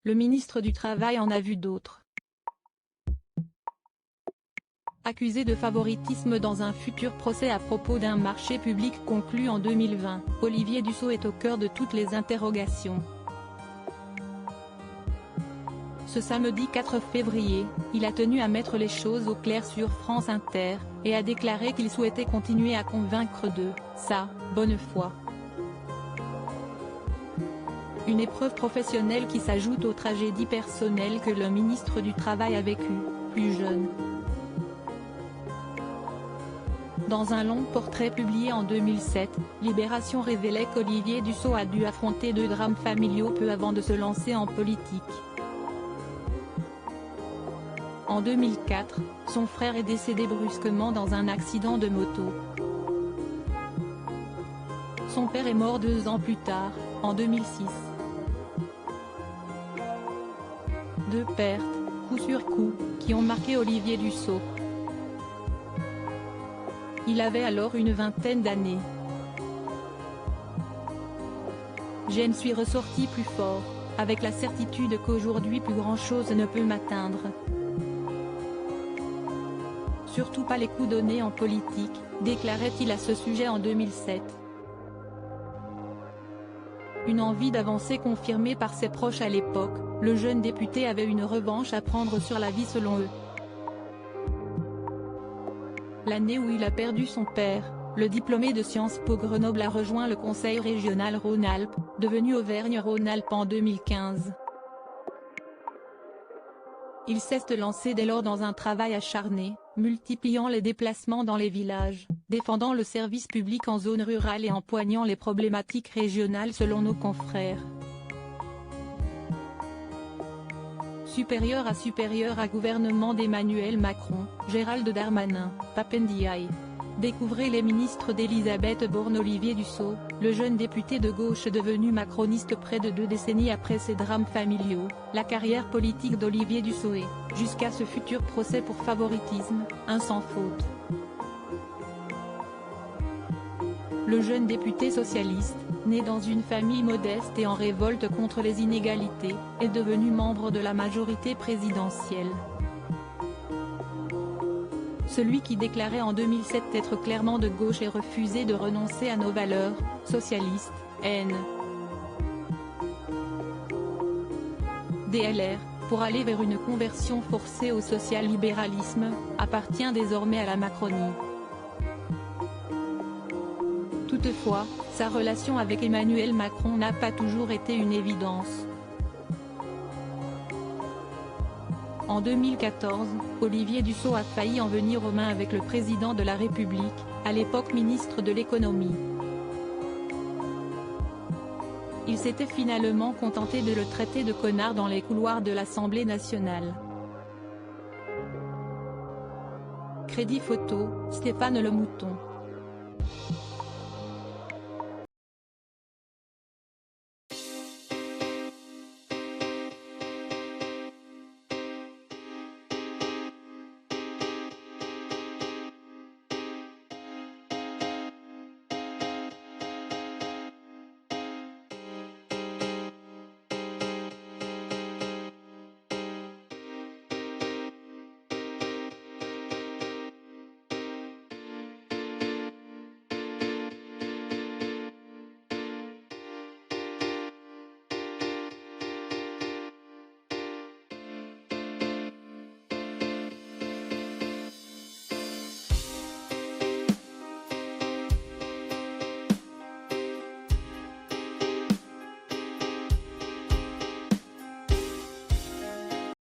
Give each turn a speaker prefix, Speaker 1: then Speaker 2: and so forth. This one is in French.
Speaker 1: Le ministre du Travail en a vu d'autres. Accusé de favoritisme dans un futur procès à propos d'un marché public conclu en 2020, Olivier Dussopt est au cœur de toutes les interrogations. Ce samedi 4 février, il a tenu à mettre les choses au clair sur France Inter, et a déclaré qu'il souhaitait continuer à convaincre de sa bonne foi. Une épreuve professionnelle qui s'ajoute aux tragédies personnelles que le ministre du Travail a vécues, plus jeune. Dans un long portrait publié en 2007, Libération révélait qu'Olivier Dussopt a dû affronter 2 drames familiaux peu avant de se lancer en politique. En 2004, son frère est décédé brusquement dans un accident de moto. Son père est mort 2 ans plus tard, en 2006. 2 pertes, coup sur coup, qui ont marqué Olivier Dussopt. Il avait alors une vingtaine d'années. Je ne suis ressorti plus fort, avec la certitude qu'aujourd'hui plus grand-chose ne peut m'atteindre. Surtout pas les coups donnés en politique, déclarait-il à ce sujet en 2007. Une envie d'avancer confirmée par ses proches à l'époque, le jeune député avait une revanche à prendre sur la vie selon eux. L'année où il a perdu son père, le diplômé de Sciences Po Grenoble a rejoint le conseil régional Rhône-Alpes, devenu Auvergne-Rhône-Alpes en 2015. Il s'est lancé dès lors dans un travail acharné, multipliant les déplacements dans les villages, défendant le service public en zone rurale et empoignant les problématiques régionales selon nos confrères. Supérieur à gouvernement d'Emmanuel Macron, Gérald Darmanin, Pape Ndiaye. Découvrez les ministres d'Elisabeth Borne. Olivier Dussopt, le jeune député de gauche devenu macroniste près de 2 décennies après ses drames familiaux. La carrière politique d'Olivier Dussopt est, jusqu'à ce futur procès pour favoritisme, un sans faute. Le jeune député socialiste, né dans une famille modeste et en révolte contre les inégalités, est devenu membre de la majorité présidentielle. Celui qui déclarait en 2007 être clairement de gauche et refusait de renoncer à nos valeurs, socialistes, DLR, pour aller vers une conversion forcée au social-libéralisme, appartient désormais à la Macronie. Toutefois, sa relation avec Emmanuel Macron n'a pas toujours été une évidence. En 2014, Olivier Dussopt a failli en venir aux mains avec le président de la République, à l'époque ministre de l'économie. Il s'était finalement contenté de le traiter de connard dans les couloirs de l'Assemblée nationale. Crédit photo, Stéphane Le Mouton.